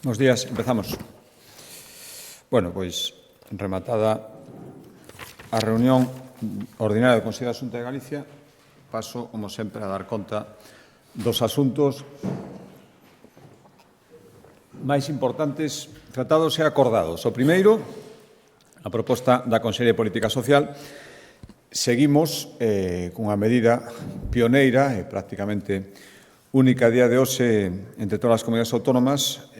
Bos días, empezamos. Bueno, pois, rematada a reunión ordinaria do Consello de Xunta de Galicia, paso, como sempre, a dar conta dos asuntos máis importantes tratados e acordados. O primeiro, a proposta da Consellería de Política Social. Seguimos cunha medida pioneira e prácticamente única a día de hoxe entre todas as comunidades autónomas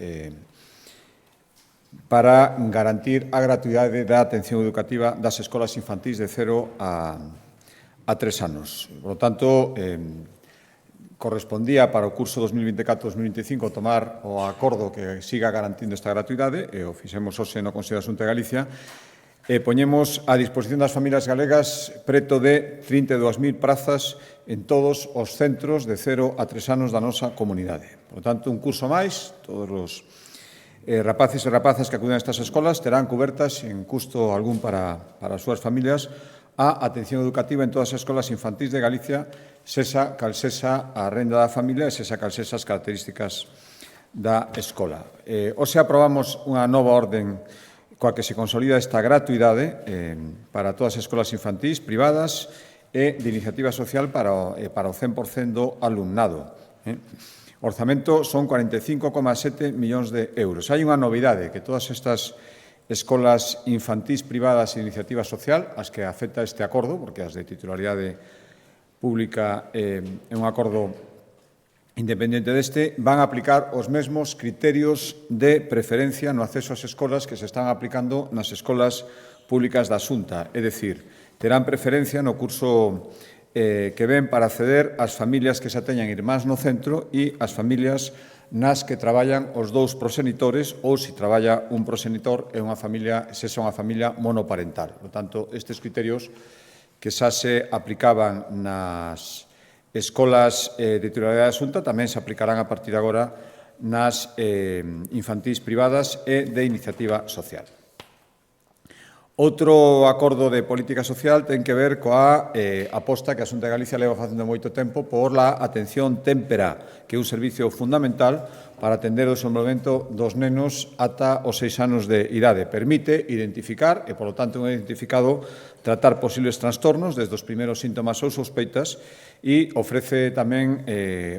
para garantir a gratuidade da atención educativa das escolas infantís de 0 a 3 anos. Por lo tanto, correspondía para o curso 2024-2025 tomar o acordo que siga garantindo esta gratuidade, e o fixemos hoxe no Consello da Xunta de Galicia, e poñemos a disposición das familias galegas preto de 32.000 prazas en todos os centros de 0 a 3 anos da nosa comunidade. Por tanto, un curso máis, todos os rapaces e rapazas que acuden a estas escolas terán cubertas en custo algún para as súas familias a atención educativa en todas as escolas infantís de Galicia, sesa cal sesa a renda da familia e sesa cal sesa as características da escola. Hoxe aprobamos unha nova orden coa que se consolida esta gratuidade para todas as escolas infantís privadas e de iniciativa social para o 100% do alumnado. O orzamento son 45,7 millóns de euros. Hai unha novidade, que todas estas escolas infantís privadas e de iniciativa social, as que afecta este acordo, porque as de titularidade pública é un acordo independente deste, van a aplicar os mesmos criterios de preferencia no acceso ás escolas que se están aplicando nas escolas públicas da Xunta. É dicir, terán preferencia no curso que ven para acceder ás familias que xa teñan irmáns no centro e as familias nas que traballan os dous proxenitores ou se traballa un proxenitor e unha familia, se son unha familia monoparental. Por tanto, estes criterios que xa se aplicaban nas escolas de titularidade da Xunta tamén se aplicarán a partir de agora nas infantís privadas e de iniciativa social. Outro acordo de política social ten que ver coa aposta que a Xunta de Galicia leva facendo moito tempo por la atención témpera, que é un servicio fundamental para atender o desenvolvemento dos nenos ata os 6 anos de idade. Permite identificar, e, polo tanto, un identificado, tratar posibles trastornos desde os primeiros síntomas ou sospeitas e ofrece tamén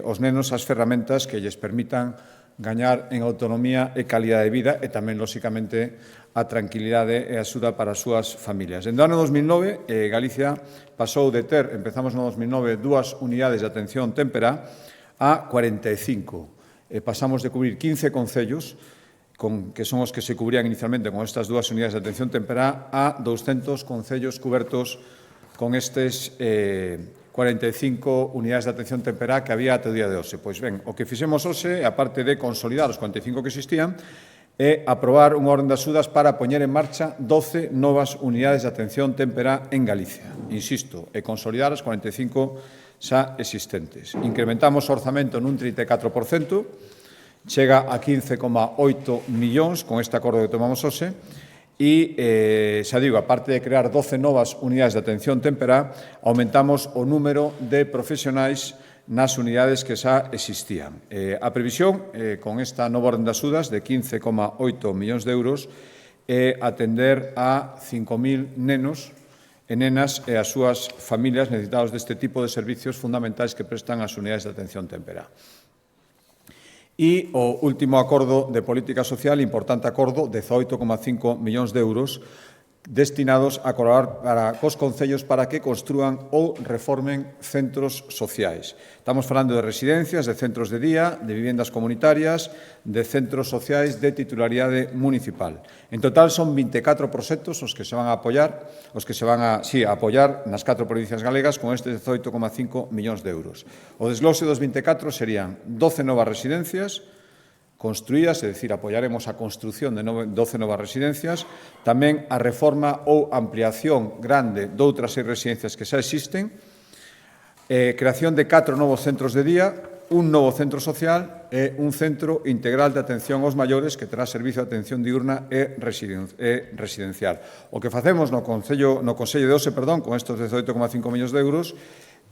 aos nenos as ferramentas que lles permitan gañar en autonomía e calidade de vida e tamén, lóxicamente, a tranquilidade e a axuda para as súas familias. En o ano 2009, Galicia pasou de ter, empezamos no 2009, 2 unidades de atención témpera a 45. Pasamos de cubrir 15 concellos, que son os que se cubrían inicialmente con estas 2 unidades de atención témpera, a 200 concellos cubertos con estes 45 unidades de atención temperá que había ate o día de hoxe. Pois ben, o que fixemos hoxe, aparte de consolidar os 45 que existían, é aprobar unha orden de axudas para poñer en marcha 12 novas unidades de atención temperá en Galicia. Insisto, e consolidar as 45 xa existentes. Incrementamos o orzamento nun 34%, chega a 15,8 millóns con este acordo que tomamos hoxe, e, xa digo, aparte de crear 12 novas unidades de atención temperá, aumentamos o número de profesionais nas unidades que xa existían. A previsión, con esta nova orden de axudas de 15,8 millóns de euros, é atender a 5.000 nenos e nenas e as súas familias necesitados deste tipo de servicios fundamentais que prestan as unidades de atención temperá. E o último acordo de política social, importante acordo, 18,5 millóns de euros, destinados a colaborar cos concellos para que construan ou reformen centros sociais. Estamos falando de residencias, de centros de día, de vivendas comunitarias, de centros sociais de titularidade municipal. En total son 24 proxectos os que se van a apoiar, apoiar nas 4 provincias galegas con estes 18,5 millóns de euros. O desglose dos 24 serían 12 novas residencias construídas, é dicir, apoiaremos a construción de 12 novas residencias, tamén a reforma ou ampliación grande doutras 6 residencias que xa existen, creación de 4 novos centros de día, un novo centro social e un centro integral de atención aos maiores que terá servizo de atención diurna e residencial. O que facemos no Consello de Ose, con estes 18,5 millóns de euros,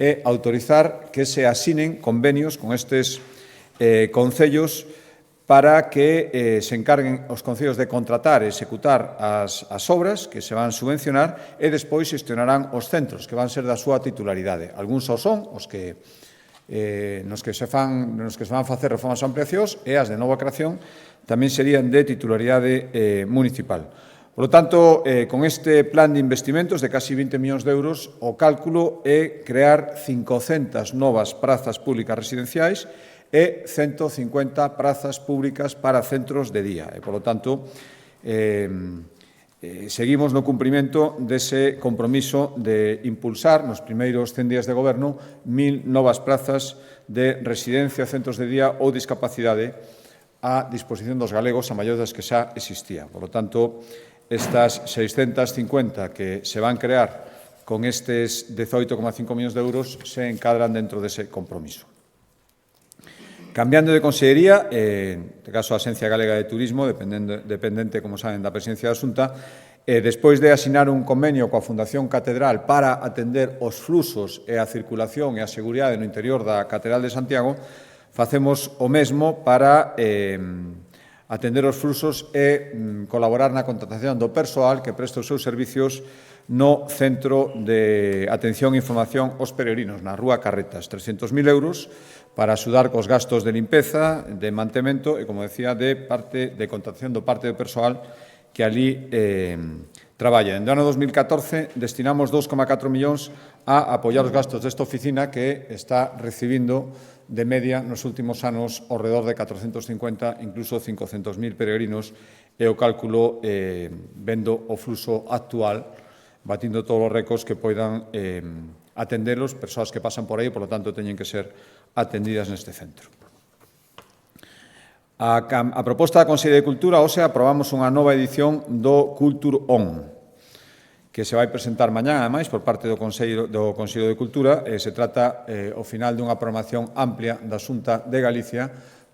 é autorizar que se asinen convenios con estes concellos para que se encarguen os concellos de contratar e executar as obras que se van subvencionar e despois xestionarán os centros que van ser da súa titularidade. Algúns só son os que nos que se van facer reformas ou ampliacións e as de nova creación tamén serían de titularidade municipal. Por lo tanto, con este plan de investimentos de casi 20 millóns de euros, o cálculo é crear 500 novas prazas públicas residenciais e 150 prazas públicas para centros de día. E, por lo tanto, seguimos no cumprimento dese compromiso de impulsar nos primeiros 100 días de goberno 1000 novas prazas de residencia, centros de día ou discapacidade a disposición dos galegos a maiores das que xa existía. Por lo tanto, estas 650 que se van crear con estes 18,5 millóns de euros se encadran dentro dese compromiso. Cambiando de consellería, en caso a Axencia Galega de Turismo, dependente, como saben, da Presidencia da Xunta, despois de asinar un convenio coa Fundación Catedral para atender os fluxos e a circulación e a seguridade no interior da Catedral de Santiago, facemos o mesmo para atender os fluxos e colaborar na contratación do persoal que presta os seus servicios no Centro de Atención e Información aos Peregrinos, na Rúa Carretas, 300.000 euros, para axudar cos gastos de limpeza, de mantemento e, como decía, de contratación do parte do persoal que ali traballa. En o ano 2014 destinamos 2,4 millóns a apoiar os gastos desta oficina que está recibindo de media nos últimos anos ao redor de 450, incluso 500.000 peregrinos e o cálculo vendo o fluxo actual, batindo todos os récords que poidan atendelos, persoas que pasan por aí, por lo tanto, teñen que ser atendidas neste centro. A proposta da Consellería de Cultura, hoxe aprobamos unha nova edición do Cultur On, que se vai presentar mañá, ademais, por parte do Consello de Cultura. Se trata, ao final, dunha programación amplia da Xunta de Galicia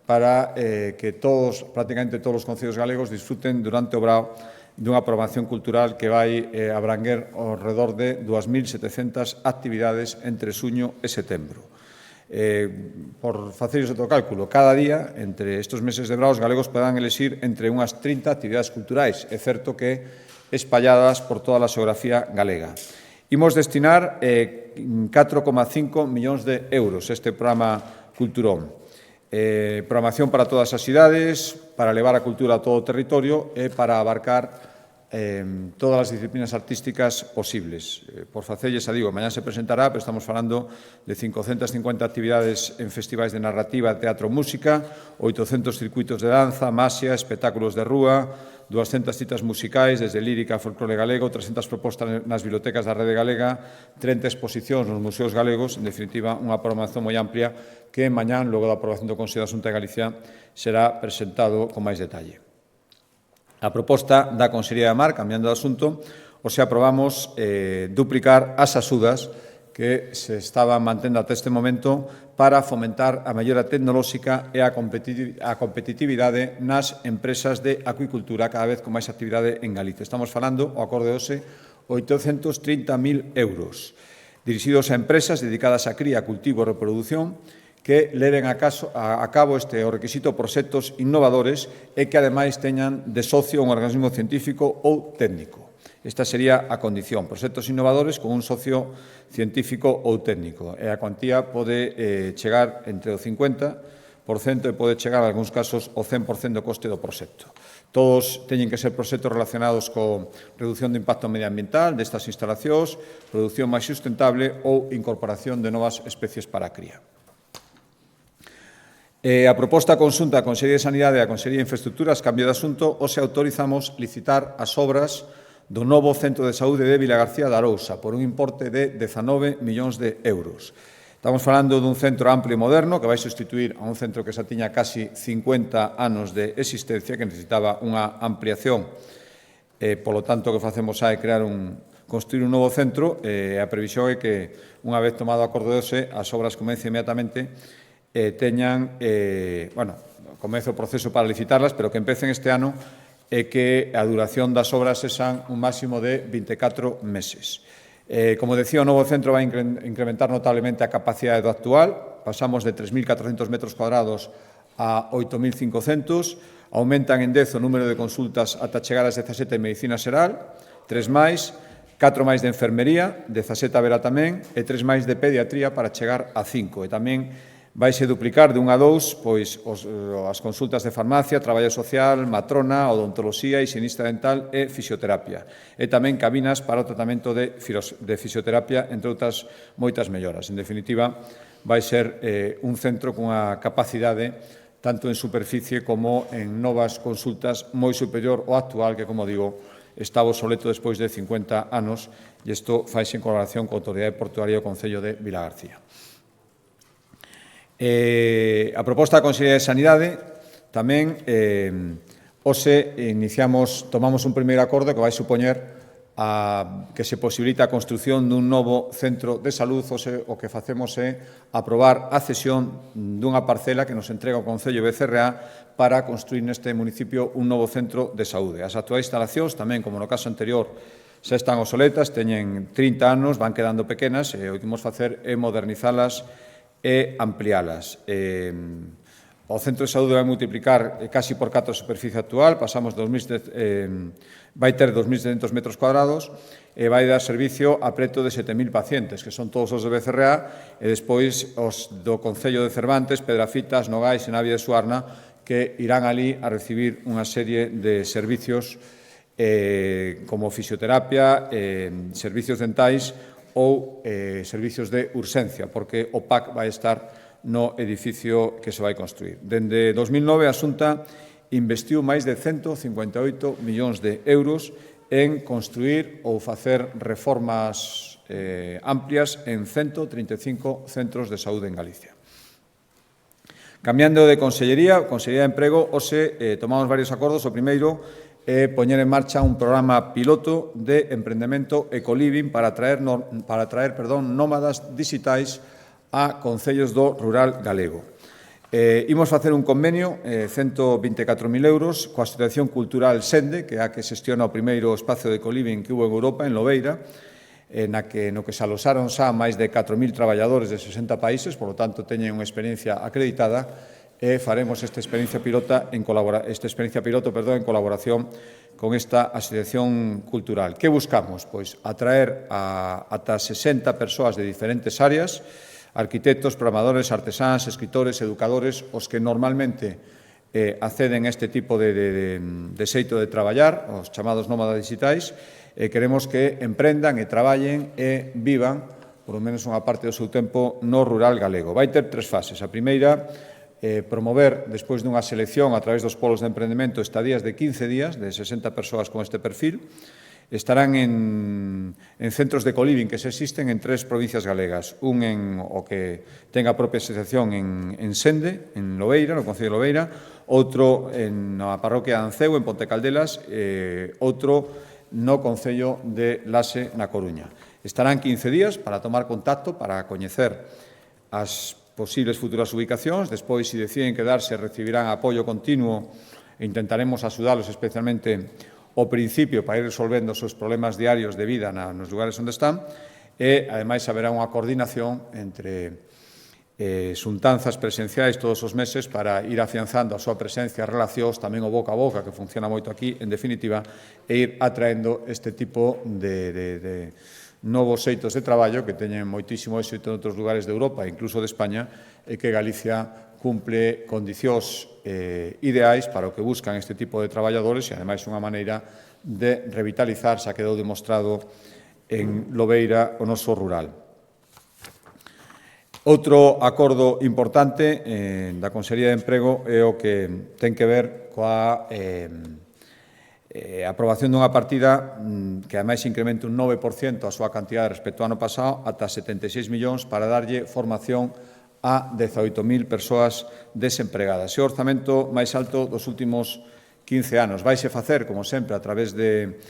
para que prácticamente todos os concellos galegos disfruten durante o brao dunha programación cultural que vai abranguer ao redor de 2.700 actividades entre xuño e setembro. Por facerles outro cálculo, cada día, entre estes meses de brao, os galegos poderán elixir entre unhas 30 actividades culturais. É certo que espalladas por toda a xeografía galega. Imos destinar 4,5 millóns de euros a este programa Culturón. Programación para todas as cidades, para levar a cultura a todo o territorio e para abarcar todas as disciplinas artísticas posibles. Por facelles, digo, mañá se presentará, pero estamos falando de 550 actividades en festivais de narrativa, teatro, música, 800 circuitos de danza, maxia, espectáculos de rúa, 200 citas musicais, desde lírica a folclore galego, 300 propostas nas bibliotecas da Rede Galega, 30 exposicións nos museos galegos, en definitiva, unha programación moi amplia que mañá, logo da aprobación do Consello da Xunta de Galicia, será presentado con máis detalle. A proposta da Consellería de Mar, cambiando de asunto, hoxe aprobamos duplicar as axudas que se estaban mantendo até este momento para fomentar a mellora tecnolóxica e a competitividade nas empresas de acuicultura, cada vez con máis actividade en Galicia. Estamos falando, o acorde hoxe, 830.000 euros, dirixidos a empresas dedicadas a cría, cultivo e reproducción, que leven a cabo o requisito proxectos innovadores e que, ademais, teñan de socio un organismo científico ou técnico. Esta sería a condición, proxectos innovadores con un socio científico ou técnico. E a cuantía pode chegar entre o 50% e pode chegar, en algúns casos, o 100% do coste do proxecto. Todos teñen que ser proxectos relacionados con reducción do impacto medioambiental destas instalacións, produción máis sustentable ou incorporación de novas especies para a cría. A proposta conxunta da Consellería de Sanidade e a Consellería de Infraestructuras, cambio de asunto, hoxe autorizamos licitar as obras do novo Centro de Saúde de Vilagarcía de Arousa por un importe de 19 millóns de euros. Estamos falando dun centro amplio e moderno que vai sustituir a un centro que xa tiña casi 50 anos de existencia, que necesitaba unha ampliación. Polo tanto, o que facemos é construir un novo centro e a previsión é que, unha vez tomado o acordo de hoxe, as obras comecen inmediatamente comece o proceso para licitarlas, pero que empecen este ano e que a duración das obras sexan un máximo de 24 meses. Como decía, o novo centro vai incrementar notablemente a capacidade do actual. Pasamos de 3.400 metros cuadrados a 8.500, aumentan en 10 o número de consultas ata chegar ás 17 en Medicina Xeral, 3 máis, 4 máis de enfermería, 17 haberá tamén, e 3 máis de pediatría para chegar a 5. E tamén vaise duplicar de 1 a 2 pois, as consultas de farmacia, traballo social, matrona, odontoloxía, higienista dental e fisioterapia. E tamén cabinas para o tratamento de fisioterapia, entre outras moitas melloras. En definitiva, vai ser un centro cunha capacidade tanto en superficie como en novas consultas moi superior ao actual, que, como digo, estaba obsoleto despois de 50 anos, e isto faise en colaboración coa Autoridade Portuaria do Concello de Vilagarcía. A proposta da Consellería de Sanidade tamén tomamos un primeiro acordo que vai supoñer que se posibilita a construción dun novo centro de salud. O que facemos é aprobar a cesión dunha parcela que nos entrega o Concello Becerreá para construir neste municipio un novo centro de saúde. As actuais instalacións tamén, como no caso anterior, xa están obsoletas, teñen 30 anos, van quedando pequenas, e o que imos facer é modernizalas e ampliálas. O centro de saúde vai multiplicar casi por 4 a superficie actual, vai ter 2.700 metros cuadrados e vai dar servicio a preto de 7.000 pacientes, que son todos os de Becerreá, e despois os do Concello de Cervantes, Pedrafitas, Nogais e Navia de Suarna, que irán ali a recibir unha serie de servicios como fisioterapia, servicios dentais ou servicios de urxencia, porque o PAC vai estar no edificio que se vai construir. Dende 2009, a Xunta investiu máis de 158 millóns de euros en construir ou facer reformas amplias en 135 centros de saúde en Galicia. Cambiando de Consellería, Consellería de Emprego, hoxe tomamos varios acordos. O primeiro é poñer en marcha un programa piloto de emprendemento ecoliving para traer nómadas digitais a concellos do rural galego. Imos facer un convenio, 124.000 euros, coa Asociación Cultural Sende, que é a que xestiona o primeiro espacio de ecoliving que hubo en Europa, en Lobeira, no que se alosaron xa máis de 4.000 traballadores de 60 países, por lo tanto, teñen unha experiencia acreditada, e faremos esta experiencia piloto en colaboración con esta asociación cultural. Que buscamos? Pois atraer ata 60 persoas de diferentes áreas, arquitectos, programadores, artesáns, escritores, educadores, os que normalmente acceden a este tipo de xeito de traballar, os chamados nómadas digitais, e queremos que emprendan e traballen e vivan, por lo menos unha parte do seu tempo, no rural galego. Vai ter 3 fases. A primeira, promover, despois dunha selección a través dos polos de emprendemento, estadías de 15 días, de 60 persoas con este perfil. Estarán en centros de coliving que se existen en 3 provincias galegas. Un o que ten a propia asociación en Sende, en Lobeira, no Concello de Lobeira, outro na parroquia de Anceu, en Ponte Caldelas, outro no Concello de Laxe, na Coruña. Estarán 15 días para tomar contacto, para coñecer as posibles futuras ubicacións. Despois, se deciden quedarse, recibirán apoio continuo e intentaremos axudalos especialmente ao principio para ir resolvendo os seus problemas diarios de vida nos lugares onde están, e, ademais, haberá unha coordinación entre xuntanzas presenciais todos os meses para ir afianzando a súa presencia, relacións, tamén o boca a boca, que funciona moito aquí, en definitiva, e ir atraendo este tipo de novos xeitos de traballo que teñen moitísimo éxito en outros lugares de Europa, incluso de España, e que Galicia cumple condicións ideais para o que buscan este tipo de traballadores, e, ademais, unha maneira de revitalizar, xa quedou demostrado en Lobeira, o noso rural. Outro acordo importante da Consellería de Emprego é o que ten que ver coa aprobación dunha partida que ademais incrementa un 9% a súa cantidade respecto ao ano pasado, ata 76 millóns para darlle formación a 18.000 persoas desempregadas. É o orzamento máis alto dos últimos 15 anos. Vaise facer, como sempre, a través de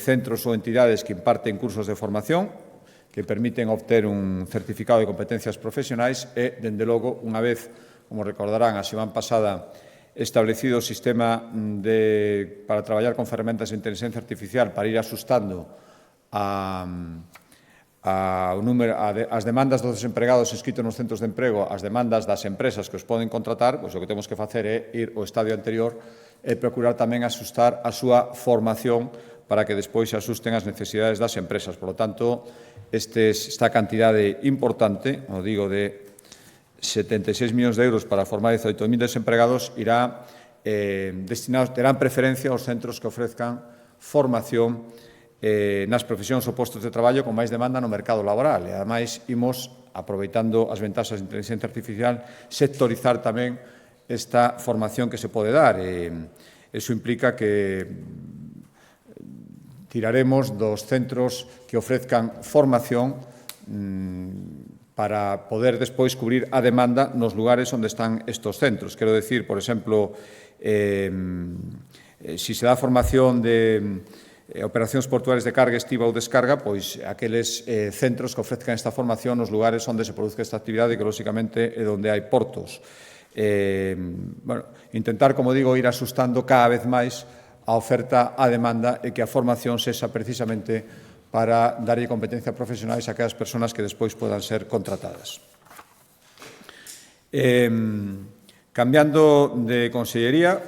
centros ou entidades que imparten cursos de formación, que permiten obter un certificado de competencias profesionais e, dende logo, unha vez, como recordarán, a semana pasada, establecido o sistema para traballar con ferramentas de inteligencia artificial para ir asustando as demandas dos desempregados inscritos nos centros de emprego, as demandas das empresas que os poden contratar, pois o que temos que facer é ir ao estadio anterior e procurar tamén asustar a súa formación para que despois se asusten as necesidades das empresas. Por lo tanto, esta cantidade importante, o digo, de 76 millóns de euros para formar 18.000 desempregados, terán preferencia aos centros que ofrezcan formación nas profesións ou postos de traballo con máis demanda no mercado laboral. E, ademais, imos, aproveitando as ventaxas de inteligencia artificial, sectorizar tamén esta formación que se pode dar. Iso implica que tiraremos dos centros que ofrezcan formación para poder despois cubrir a demanda nos lugares onde están estos centros. Quero decir, por exemplo, se se dá formación de operacións portuarias de carga, estiva ou descarga, pois aqueles centros que ofrezcan esta formación nos lugares onde se produzca esta actividade, que lóxicamente é onde hai portos. Intentar, como digo, ir asustando cada vez máis a oferta á demanda e que a formación sexa precisamente para darlle competencia profesionais a aquelas persoas que despois podan ser contratadas. Cambiando de consellería,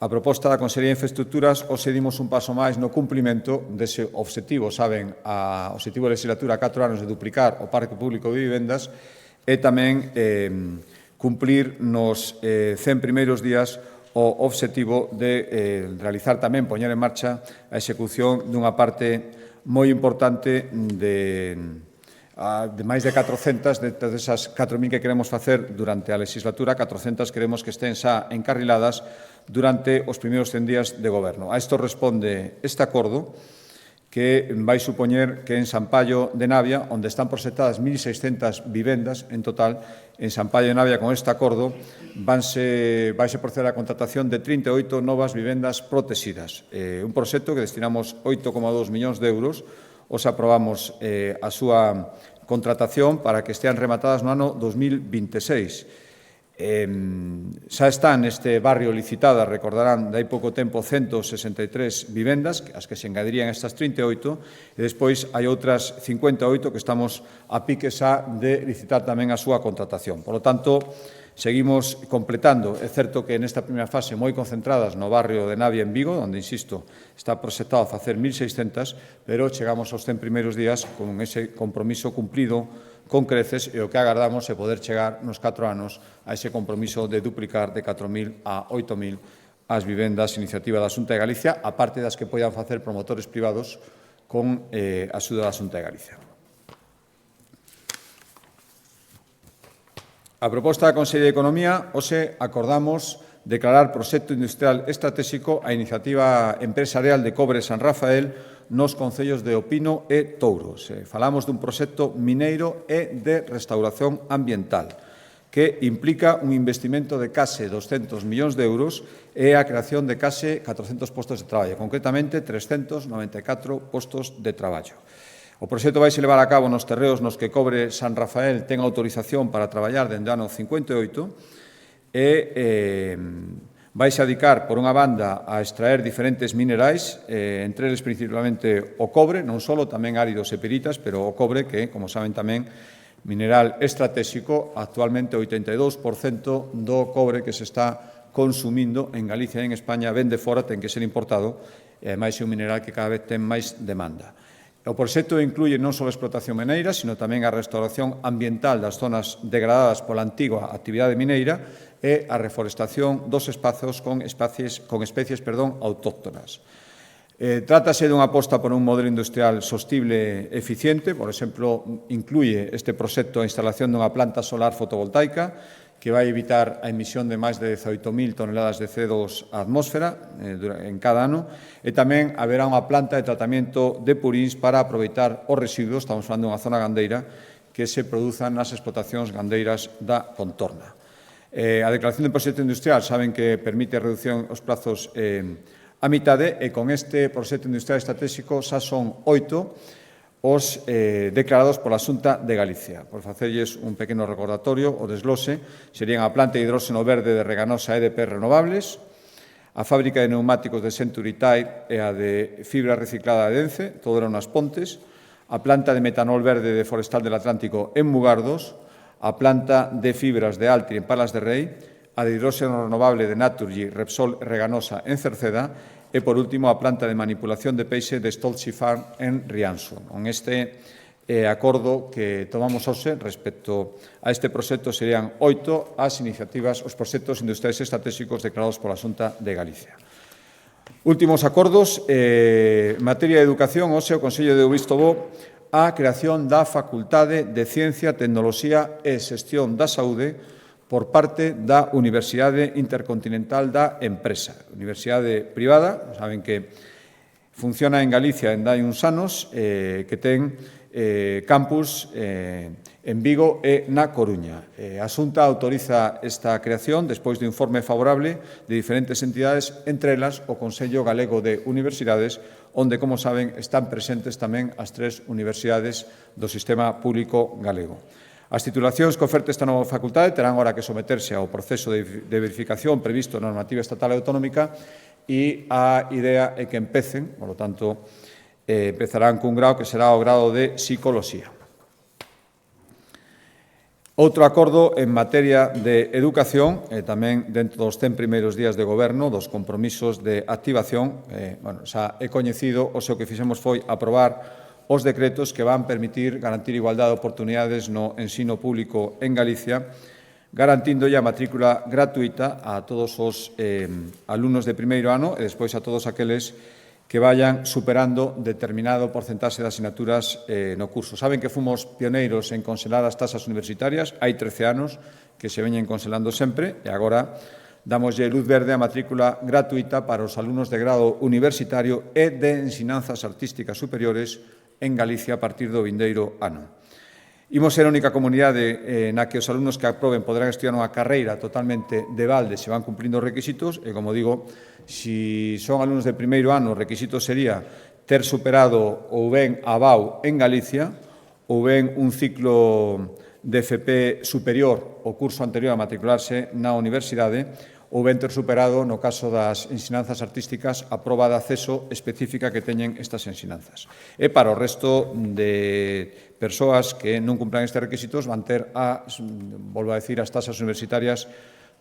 a proposta da Consellería de Infraestructuras hoxe dimos un paso máis no cumprimento dese objetivo, saben, o objetivo de legislatura a 4 anos de duplicar o parque público de vivendas e tamén cumplir nos 100 primeiros días o objetivo de realizar tamén, poñer en marcha a execución dunha parte moi importante de máis de 400, de esas 4.000 que queremos facer durante a legislatura, 400 queremos que estén xa encarriladas durante os primeiros 100 días de goberno. A isto responde este acordo que vai supoñer que en San Pallo de Navia, onde están proxectadas 1.600 vivendas en total, en San Pallo de Navia, con este acordo, vaise proceder a contratación de 38 novas vivendas protegidas. Un proxecto que destinamos 8,2 millóns de euros, os aprobamos a súa contratación para que estean rematadas no ano 2026. Xa están neste barrio licitadas, recordarán, de hai pouco tempo 163 vivendas, as que se engadirían estas 38, e despois hai outras 58 que estamos a pique xa de licitar tamén a súa contratación. Por lo tanto, seguimos completando. É certo que nesta primeira fase moi concentradas no barrio de Navia en Vigo, onde, insisto, está proxectado a facer 1.600, pero chegamos aos 100 primeiros días con ese compromiso cumplido con creces e o que agardamos é poder chegar nos 4 anos a ese compromiso de duplicar de 4.000 a 8.000 as vivendas iniciativa da Xunta de Galicia, aparte das que poidan facer promotores privados con a axuda da Xunta de Galicia. A proposta da Consellería de Economía, hoxe acordamos declarar proxecto industrial estratégico a iniciativa empresarial de Cobre San Rafael nos concellos de Opino e Touros. Falamos dun proxecto mineiro e de restauración ambiental que implica un investimento de case 200 millóns de euros e a creación de case 400 postos de traballo, concretamente 394 postos de traballo. O proxecto vai se levar a cabo nos terreos nos que Cobre San Rafael ten autorización para traballar dende o ano 58 e vaise a dedicar, por unha banda, a extraer diferentes minerais, entre eles principalmente o cobre, non só tamén áridos e peritas, pero o cobre que, como saben tamén, mineral estratégico, actualmente o 82% do cobre que se está consumindo en Galicia e en España ven de fora, ten que ser importado, e ademais é un mineral que cada vez ten máis demanda. O proxecto incluye non só a explotación mineira, sino tamén a restauración ambiental das zonas degradadas pola antiga actividade mineira e a reforestación dos espazos con especies autóctonas. Trátase dunha aposta por un modelo industrial sostible e eficiente. Por exemplo, incluye este proxecto a instalación dunha planta solar fotovoltaica que vai evitar a emisión de máis de 18.000 toneladas de CO2 á atmósfera en cada ano, e tamén haberá unha planta de tratamento de purins para aproveitar os residuos, estamos falando dunha zona gandeira, que se produzan nas explotacións gandeiras da contorna. A declaración de proxecto industrial saben que permite a reducción dos prazos a mitade, e con este proxecto industrial estratégico xa son 8 os declarados pola Xunta de Galicia. Por facerlles un pequeno recordatorio, o desglose serían a planta de hidróxeno verde de Reganosa EDP Renovables, a fábrica de neumáticos de Century Tire e a de fibra reciclada de Ence, todo eran nas Pontes, a planta de metanol verde de Forestal del Atlántico en Mugardos, a planta de fibras de Altri en Palas de Rei, a de hidróxeno renovable de Naturgy, Repsol e Reganosa en Cerceda e, por último, a planta de manipulación de peixe de Stoltzy Farm en Rianxo. Con este acordo que tomamos hoxe respecto a este proxecto serían 8 as iniciativas, os proxectos industriais estratégicos declarados pola Xunta de Galicia. Últimos acordos, en materia de educación, hoxe o Consello deu visto bo á creación da Facultade de Ciencia, Tecnoloxía e Xestión da Saúde por parte da Universidade Intercontinental da Empresa, universidade privada, saben que funciona en Galicia en hai uns anos, que ten campus en Vigo e na Coruña. A Xunta autoriza esta creación despois de informe favorable de diferentes entidades, entre elas o Consello Galego de Universidades, onde, como saben, están presentes tamén as 3 universidades do sistema público galego. As titulacións que oferte esta nova facultade terán agora que someterse ao proceso de verificación previsto na normativa estatal e autonómica e a idea é que empecen, por lo tanto, empezarán cun grao que será o grado de Psicoloxía. Outro acordo en materia de educación, tamén dentro dos 100 primeiros días de goberno, dos compromisos de activación, xa é coñecido, o seu que fixemos foi aprobar os decretos que van permitir garantir igualdade de oportunidades no ensino público en Galicia, garantíndolle a matrícula gratuita a todos os alumnos de primeiro ano e despois a todos aqueles que vayan superando determinado porcentaxe de asignaturas no curso. Saben que fomos pioneiros en congelar as tasas universitarias, hai 13 anos que se veñen congelando sempre e agora damoslle luz verde a matrícula gratuita para os alumnos de grado universitario e de ensinanzas artísticas superiores en Galicia a partir do vindeiro ano. Imos ser a única comunidade na que os alumnos que aproben poderán estudiar unha carreira totalmente de balde se van cumplindo os requisitos e, como digo, se son alumnos de primeiro ano, o requisito sería ter superado ou ben a BAU en Galicia ou ben un ciclo de FP superior o curso anterior a matricularse na universidade ou ben ter superado, no caso das ensinanzas artísticas, a proba de acceso específica que teñen estas ensinanzas. E para o resto de persoas que non cumplan estes requisitos van ter volvo a decir, as tasas universitarias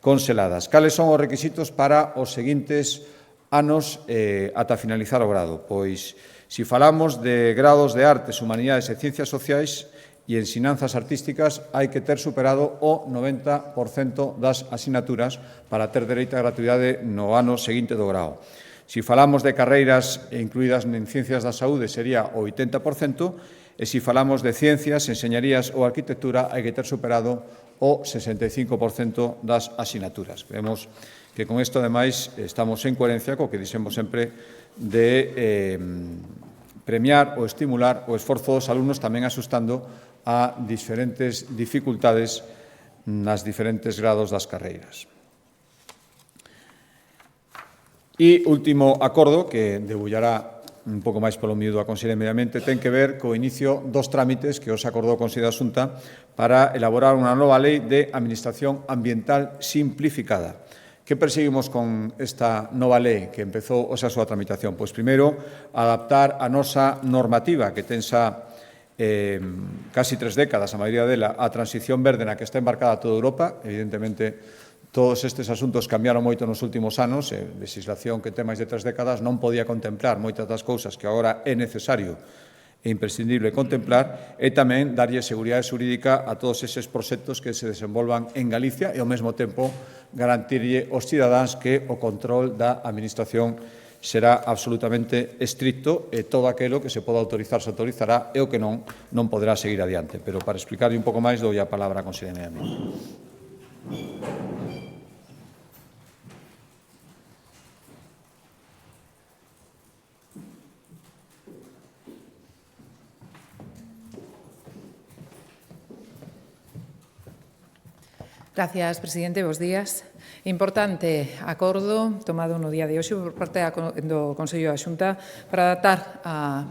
conseladas. Cales son os requisitos para os seguintes anos ata finalizar o grado? Pois, se falamos de grados de Artes, Humanidades e Ciencias Sociais, e ensinanzas artísticas hai que ter superado o 90% das asignaturas para ter dereito a gratuidade no ano seguinte do grao. Se falamos de carreiras incluídas en Ciencias da Saúde sería o 80% e se falamos de Ciencias, Enseñarías ou Arquitectura hai que ter superado o 65% das asignaturas. Creemos que con isto, ademais, estamos en coherencia co que dixemos sempre de premiar ou estimular o esforzo dos alumnos tamén asustando a diferentes dificultades nas diferentes grados das carreiras. E último acordo, que debullará un pouco máis polo miúdo a Consellería de Medio Ambiente, ten que ver co inicio dos trámites que os acordou o Consello da Xunta para elaborar unha nova lei de Administración Ambiental simplificada. Que perseguimos con esta nova lei que empezou a súa tramitación? Pois, primeiro, adaptar a nosa normativa que ten xa casi 3 décadas, a maioría dela, a transición verde na que está embarcada toda Europa. Evidentemente, todos estes asuntos cambiaron moito nos últimos anos. Legislación que ten máis de 3 décadas non podía contemplar moitas das cousas que agora é necesario e imprescindible contemplar, e tamén darlle seguridade xurídica a todos eses proxectos que se desenvolvan en Galicia e, ao mesmo tempo, garantirlle aos cidadáns que o control da Administración será absolutamente estricto e todo aquilo que se poda autorizar se autorizará e o que non poderá seguir adiante. Pero para explicarlle un pouco máis, dou a palabra á Conselleira de Medio Ambiente. Gracias, presidente. Bos días. Importante acordo tomado no día de hoxe por parte do Consello da Xunta para adaptar a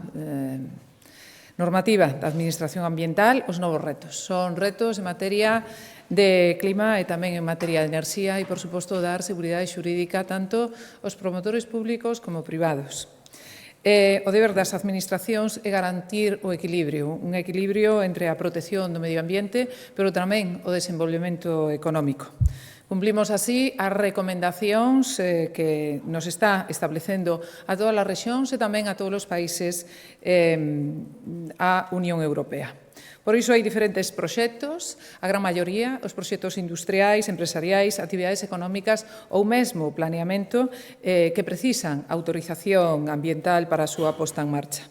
normativa da Administración Ambiental aos novos retos. Son retos en materia de clima e tamén en materia de enerxía e, por suposto, dar seguridade xurídica tanto aos promotores públicos como privados. O deber das administracións é garantir o equilibrio, un equilibrio entre a protección do medio ambiente, pero tamén o desenvolvemento económico. Cumplimos así as recomendacións que nos está establecendo a todas as rexións e tamén a todos os países a Unión Europea. Por iso hai diferentes proxectos, a gran maioría, os proxectos industriais, empresariais, actividades económicas ou mesmo planeamento que precisan autorización ambiental para a súa posta en marcha.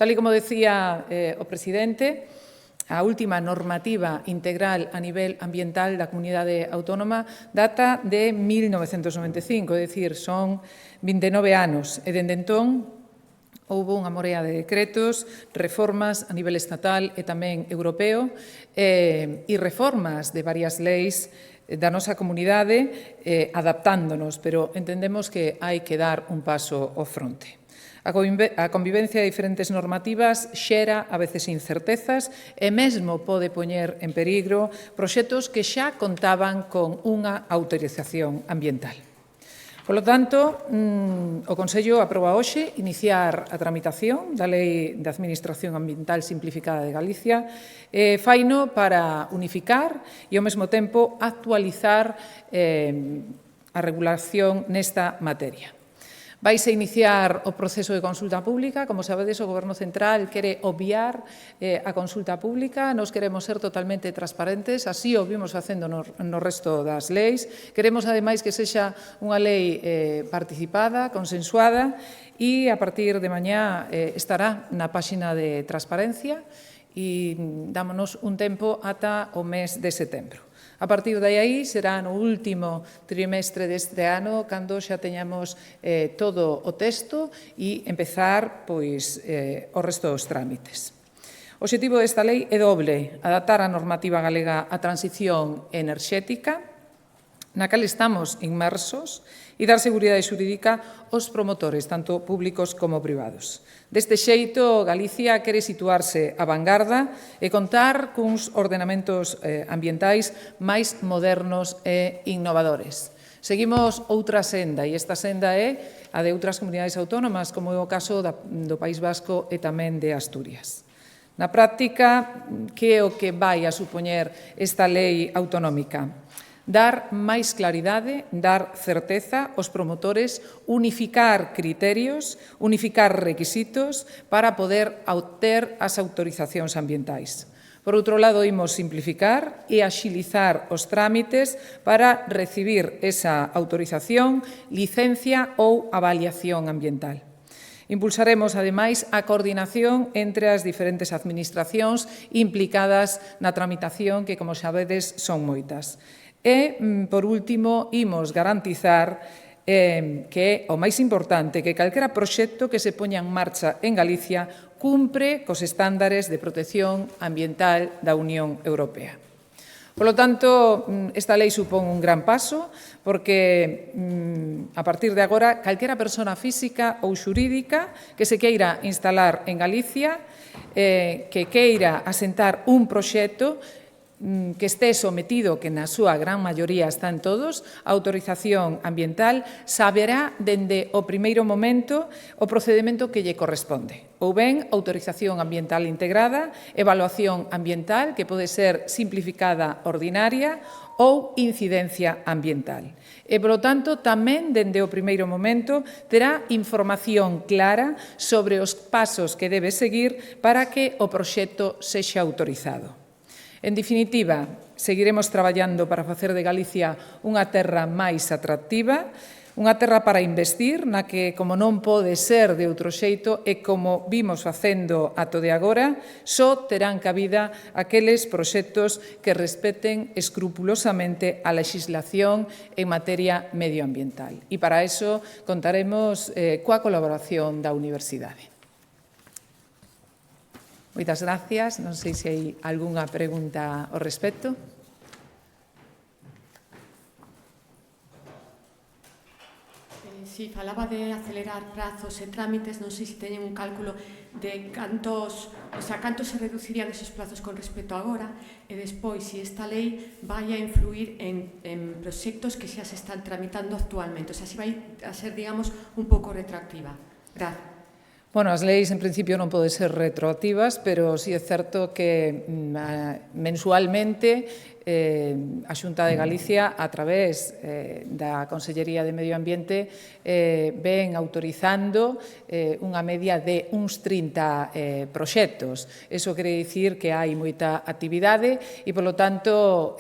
Tal e como decía o presidente, a última normativa integral a nivel ambiental da comunidade autónoma data de 1995, é dicir, son 29 anos, e dende entón houve unha morea de decretos, reformas a nivel estatal e tamén europeo e reformas de varias leis da nosa comunidade adaptándonos, pero entendemos que hai que dar un paso ao fronte. A convivencia de diferentes normativas xera a veces incertezas e mesmo pode poñer en perigo proxectos que xa contaban con unha autorización ambiental. Polo tanto, o Consello aproba hoxe iniciar a tramitación da Lei de Administración Ambiental Simplificada de Galicia, faino para unificar e, ao mesmo tempo, actualizar a regulación nesta materia. Vaise iniciar o proceso de consulta pública. Como sabedes, o Goberno Central quere obviar a consulta pública. Nos queremos ser totalmente transparentes, así o vimos facendo no resto das leis. Queremos, ademais, que sexa unha lei participada, consensuada, e a partir de mañá estará na páxina de transparencia e dámonos un tempo ata o mes de setembro. A partir de aí será no último trimestre deste ano cando xa teñamos todo o texto e empezar o resto dos trámites. O obxectivo desta lei é doble: adaptar a normativa galega á transición enerxética, na cal estamos inmersos, e dar seguridade xurídica aos promotores, tanto públicos como privados. Deste xeito, Galicia quere situarse á vanguarda e contar cuns ordenamentos ambientais máis modernos e innovadores. Seguimos outra senda, e esta senda é a de outras comunidades autónomas, como é o caso do País Vasco e tamén de Asturias. Na práctica, que é o que vai a supoñer esta lei autonómica? Dar máis claridade, dar certeza aos promotores, unificar criterios, unificar requisitos para poder obter as autorizacións ambientais. Por outro lado, imos simplificar e axilizar os trámites para recibir esa autorización, licencia ou avaliación ambiental. Impulsaremos, ademais, a coordinación entre as diferentes administracións implicadas na tramitación, que, como sabedes, son moitas. E, por último, imos garantizar que é o máis importante, que calquera proxecto que se poña en marcha en Galicia cumpre cos estándares de protección ambiental da Unión Europea. Polo tanto, esta lei supón un gran paso, porque a partir de agora, calquera persona física ou xurídica que se queira instalar en Galicia, que queira asentar un proxecto, que este sometido, que na súa gran maioría están todos, a autorización ambiental, saberá dende o primeiro momento o procedimento que lle corresponde. Ou ben, autorización ambiental integrada, evaluación ambiental, que pode ser simplificada ordinaria, ou incidencia ambiental. E, polo tanto, tamén, dende o primeiro momento, terá información clara sobre os pasos que debe seguir para que o proxecto sexa autorizado. En definitiva, seguiremos traballando para facer de Galicia unha terra máis atractiva, unha terra para investir, na que, como non pode ser de outro xeito, e como vimos facendo ato de agora, só terán cabida aqueles proxectos que respeten escrupulosamente a legislación en materia medioambiental. E para iso contaremos coa colaboración da Universidade. Moitas gracias. Non sei se hai algunha pregunta ao respecto. Si falaba de acelerar prazos e trámites, non sei se teñen un cálculo de cantos se reducirían esos plazos con respecto a agora, e despois, se esta lei vai a influir en proxectos que xa se están tramitando actualmente. O sea, se vai a ser, digamos, un pouco retroactiva. Gracias. Bueno, as leis en principio non poden ser retroactivas, pero sí é certo que mensualmente a Xunta de Galicia, a través da Consellería de Medio Ambiente, ven autorizando unha media de uns 30 proxectos. Iso quere dicir que hai moita actividade e, polo tanto,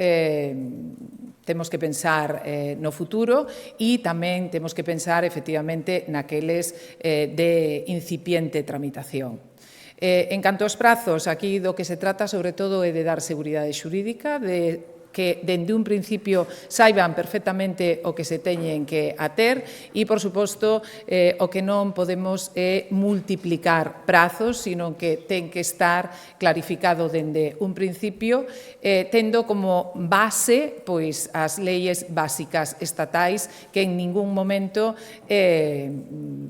temos que pensar no futuro e tamén temos que pensar, efectivamente, naqueles de incipiente tramitación. En canto aos prazos, aquí do que se trata, sobre todo, é de dar seguridade xurídica, de que dende un principio saiban perfectamente o que se teñen que ater e, por suposto, o que non podemos é multiplicar prazos, sino que ten que estar clarificado dende un principio, tendo como base pois as leyes básicas estatais que en ningún momento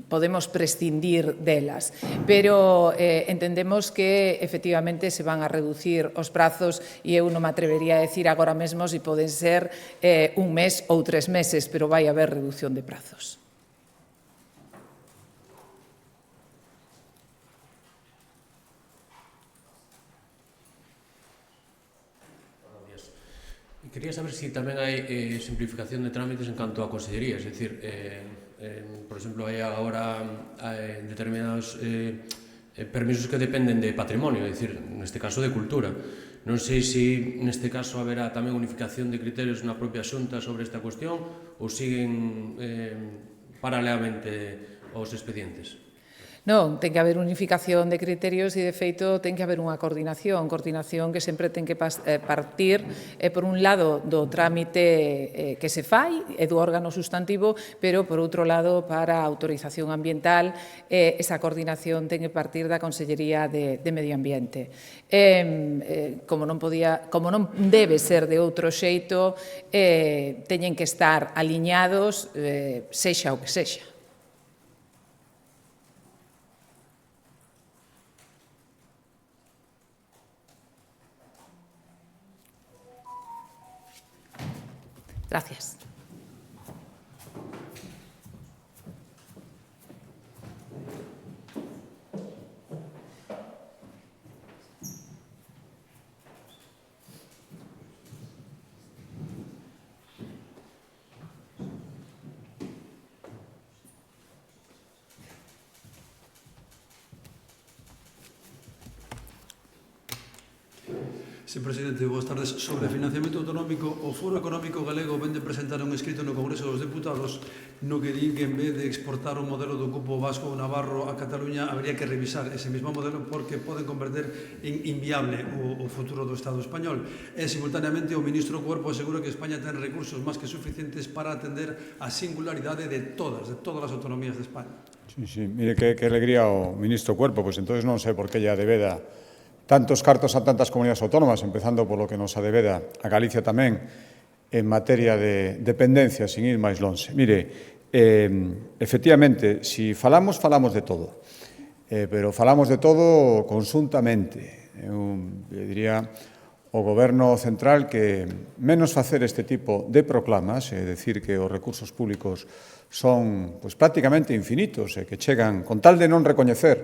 podemos prescindir delas. Pero entendemos que, efectivamente, se van a reducir os prazos e eu non me atrevería a decir agora mesmo se poden ser un mes ou 3 meses, pero vai haber reducción de prazos. Quería saber se tamén hai simplificación de trámites en canto a consellería, es dicir, por exemplo, hai agora determinados permisos que dependen de patrimonio, es dicir, neste caso de cultura. Non sei se neste caso haberá tamén unificación de criterios na propia Xunta sobre esta cuestión ou siguen paralelamente aos expedientes. Non, ten que haber unificación de criterios e, de feito, ten que haber unha coordinación que sempre ten que partir, por un lado, do trámite que se fai e do órgano sustantivo, pero, por outro lado, para a autorización ambiental, esa coordinación ten que partir da Consellería de Medio Ambiente. Como non debe ser de outro xeito, teñen que estar aliñados, sexa o que sexa. Gracias. Sí, presidente, boas tardes. Sobre financiamento autonómico, o Foro Económico Galego vende presentar un escrito no Congreso dos Deputados no que din que en vez de exportar o modelo do cupo vasco ou navarro a Cataluña habría que revisar ese mesmo modelo porque poden converter en inviable o futuro do Estado español. E, simultaneamente, o ministro Cuerpo asegura que España ten recursos máis que suficientes para atender a singularidade de todas as autonomías de España. Sí, mire que alegría o ministro Cuerpo, pois entonces non sei por que lla debeda tantos cartos a tantas comunidades autónomas, empezando polo que nos adebeda a Galicia tamén en materia de dependencia, sin ir máis lonxe. Mire, efectivamente, si falamos de todo, pero falamos de todo conxuntamente. Eu diría ao Goberno central que menos facer este tipo de proclamas, é dicir que os recursos públicos son prácticamente infinitos e que chegan con tal de non recoñecer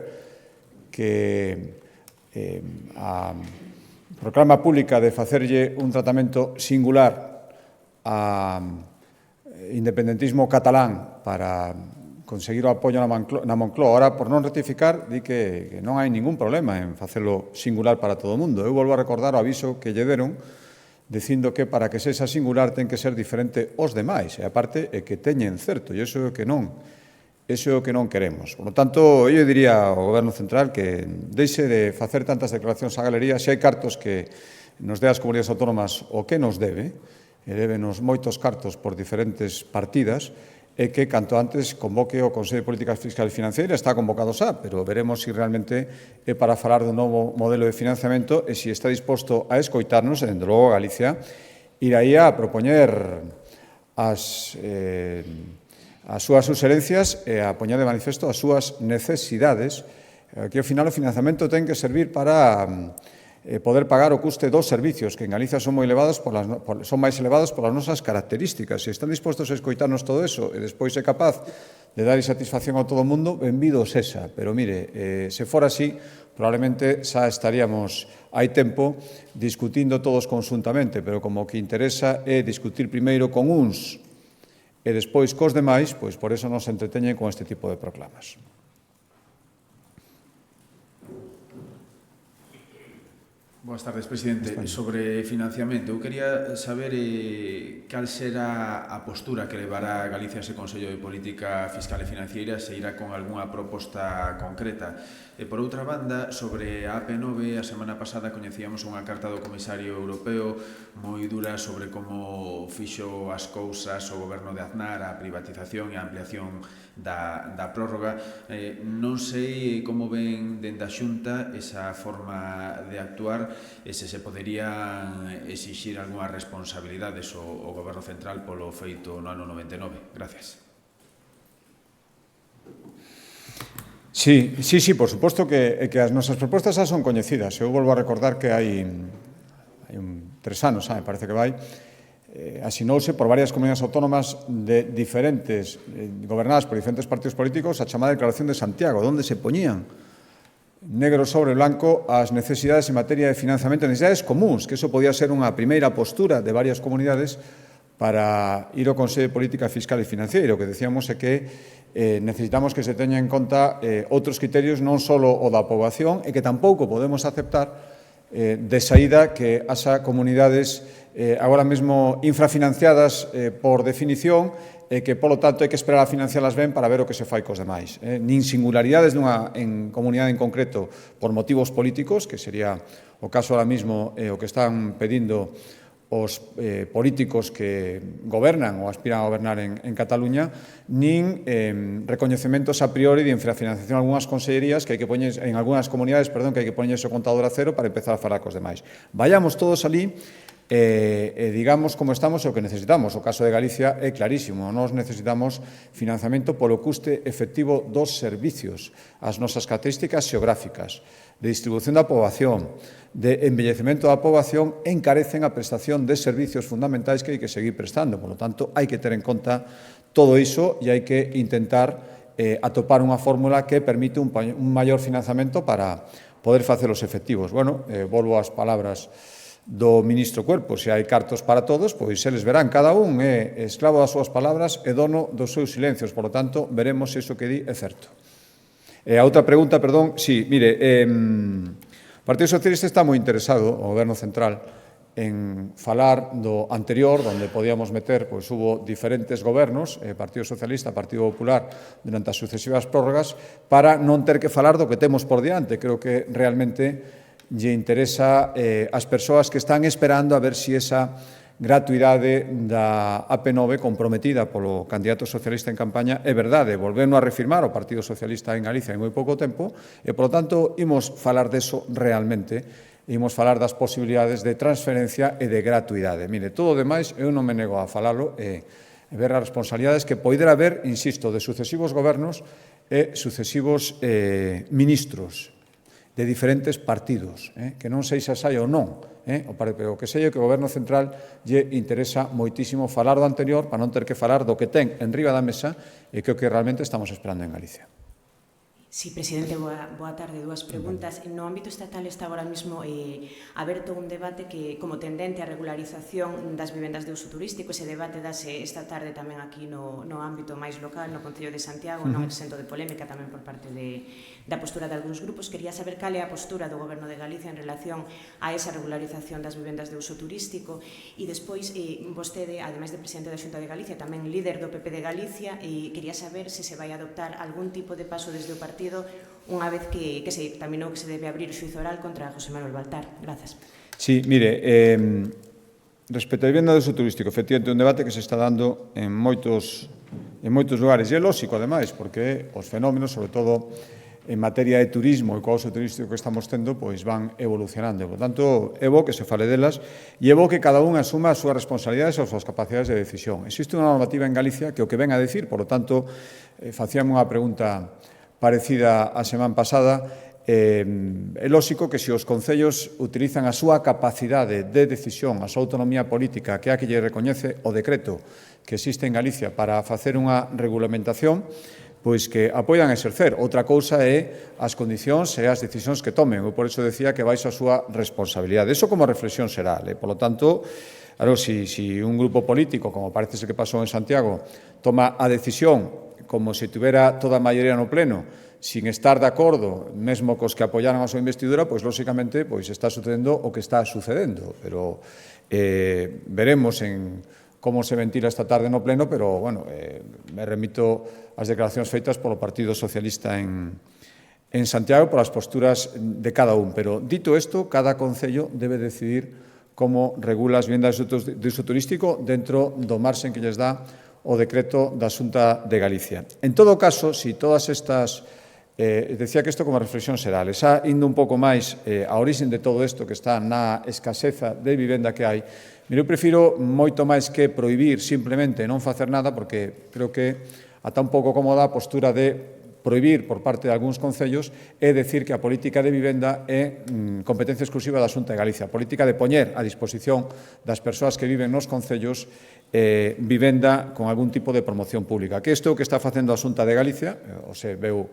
que a proclama pública de facerlle un tratamento singular a independentismo catalán para conseguir o apoio na Moncloa. Ahora, por non rectificar, di que non hai ningún problema en facelo singular para todo o mundo. Eu volvo a recordar o aviso que lle deron dicindo que para que sexa singular ten que ser diferente aos demais. E aparte é que teñen certo, e iso é o que non queremos. Por lo tanto, eu diría ao Goberno Central que deixe de facer tantas declaracións á galería. Se hai cartos que nos dé as comunidades autónomas o que nos debe, e débenos moitos cartos por diferentes partidas, e que canto antes convoque o Consello de Políticas Fiscal e Financiera. Está convocado xa, pero veremos se realmente é para falar dun novo modelo de financiamento e se está disposto a escoitarnos, e, dende logo, Galicia iraía a propoñer as súas suxerencias e a poñer de manifesto as súas necesidades, que ao final o financiamento ten que servir para poder pagar o custe dos servicios, que en Galicia son máis elevados polas nosas características. Se están dispostos a escoitarnos todo eso e despois é capaz de dar satisfacción a todo o mundo, benvido sexa. Pero, mire, se fora así, probablemente xa estaríamos hai tempo discutindo todos conjuntamente, pero como que interesa é discutir primeiro con uns e despois cos demais, pois por eso nos entreteñen con este tipo de proclamas. Boas tardes, presidente. Sobre financiamento, eu quería saber cal será a postura que levará Galicia a ese Consello de Política Fiscal e Financiera, se irá con algunha proposta concreta. E, por outra banda, sobre a AP9, a semana pasada coñecíamos unha carta do Comisario Europeo moi dura sobre como fixo as cousas o goberno de Aznar, a privatización e a ampliación da prórroga. Non sei como ven dende a Xunta esa forma de actuar e se poderían exixir algunhas responsabilidades ao Goberno Central polo feito no ano 99. Gracias. Sí, por suposto que as nosas propostas xa son coñecidas. Eu volvo a recordar que hai 3 anos, me parece que vai, asinouse por varias comunidades autónomas de diferentes, gobernadas por diferentes partidos políticos, a chamada Declaración de Santiago, onde se poñían negro sobre blanco as necesidades en materia de financiamento, necesidades comuns, que eso podía ser unha primeira postura de varias comunidades para ir ao Consello de Política Fiscal e Financiera. O que decíamos é que necesitamos que se teña en conta outros criterios, non só o da poboación, e que tampouco podemos aceptar de saída que haxa comunidades agora mesmo infrafinanciadas por definición e que, polo tanto, hai que esperar a financialas ben para ver o que se fai cos demais. Nin singularidades en comunidade en concreto por motivos políticos, que sería o caso ahora mismo o que están pedindo os políticos que gobernan ou aspiran a gobernar en Cataluña, nin recoñecementos a priori de infrafinanciación en algunhas consellerías que hai que poñer, en algunhas comunidades, perdón, que hai que poñer o contador a cero para empezar a falar cos demais. Vayamos todos ali digamos como estamos e o que necesitamos. O caso de Galicia é clarísimo. Nós necesitamos financiamento polo custe efectivo dos servicios, as nosas características xeográficas, de distribución da poboación, de envellecemento da poboación, encarecen a prestación de servicios fundamentais que hai que seguir prestando. Por lo tanto, hai que ter en conta todo iso e hai que intentar atopar unha fórmula que permite un maior financiamento para poder facelos efectivos. Bueno, volvo ás palabras do ministro Cuerpo. Se hai cartos para todos, pois eles verán. Cada un é esclavo das súas palabras e dono dos seus silencios. Por lo tanto, veremos se iso que di é certo. A outra pregunta, perdón, sí, mire, o Partido Socialista está moi interesado, o Goberno Central, en falar do anterior, onde podíamos meter, pois hubo diferentes gobernos, Partido Socialista, Partido Popular, durante as sucesivas prórrogas, para non ter que falar do que temos por diante. Creo que realmente lle interesa ás persoas que están esperando a ver se esa gratuidade da AP9 comprometida polo candidato socialista en campaña é verdade. Volvendo a refirmar o Partido Socialista en Galicia en moi pouco tempo e, polo tanto, imos falar deso realmente, imos falar das posibilidades de transferencia e de gratuidade. Mire, todo o demais, eu non me nego a falalo e ver as responsabilidades que poidera haber, insisto, de sucesivos gobernos e sucesivos ministros de diferentes partidos, que non sei se sai ou non, pero que sei que o Goberno Central lle interesa moitísimo falar do anterior para non ter que falar do que ten en riba da mesa e que é o que realmente estamos esperando en Galicia. Sí, presidente, boa tarde. Dúas preguntas. No ámbito estatal está agora mesmo aberto un debate que, como tendente á regularización das vivendas de uso turístico, ese debate dase esta tarde tamén aquí no ámbito máis local, no Concello de Santiago, non exento de polémica tamén por parte da postura de algúns grupos. Quería saber cal é a postura do Goberno de Galicia en relación a esa regularización das vivendas de uso turístico e despois vostede, ademais de presidente da Xunta de Galicia, tamén líder do PP de Galicia, e quería saber se se vai adoptar algún tipo de paso desde o partido unha vez que se dictaminou que se debe abrir o xuízo oral contra José Manuel Baltar. Grazas. Sí, mire, respecto a vivenda de uso turístico, efectivamente, un debate que se está dando en moitos lugares, e é lógico, ademais, porque os fenómenos, sobre todo en materia de turismo e co uso turístico que estamos tendo, pois van evolucionando. Por tanto, é bo que se fale delas e é bo que cada un asuma as súas responsabilidades e as súas capacidades de decisión. Existe unha normativa en Galicia que o que ven a decir, por lo tanto, facíame unha pregunta parecida a semana pasada, é lóxico que se os concellos utilizan a súa capacidade de decisión, a súa autonomía política, que é a que lle recoñece o decreto que existe en Galicia para facer unha regulamentación, pois que a poidan exercer. Outra cousa é as condicións e as decisións que tomen. Eu por iso decía que baixo a súa responsabilidade. Eso como reflexión xeral. Por lo tanto, claro, si un grupo político, como parece ser que pasou en Santiago, toma a decisión como se tuvera toda a maioría no pleno, sin estar de acordo, mesmo cos que apoyaran a súa investidura, pois, lóxicamente, pois está sucedendo o que está sucedendo. Pero veremos en como se ventila esta tarde no pleno, pero, bueno, me remito ás declaracións feitas polo Partido Socialista en Santiago, polas posturas de cada un. Pero, dito isto, cada concello debe decidir como regula as vivendas de uso turístico dentro do marxen que lles dá o decreto da Xunta de Galicia. En todo caso, si todas estas... decía que isto como reflexión xeral, xa indo un pouco máis a orixen de todo isto que está na escaseza de vivenda que hai, eu prefiro moito máis que prohibir simplemente non facer nada, porque creo que ata un pouco cómoda a postura de prohibir por parte de algúns concellos é decir que a política de vivenda é competencia exclusiva da Xunta de Galicia. A política de poñer a disposición das persoas que viven nos concellos vivenda con algún tipo de promoción pública. Que isto que está facendo a Xunta de Galicia, ou se veu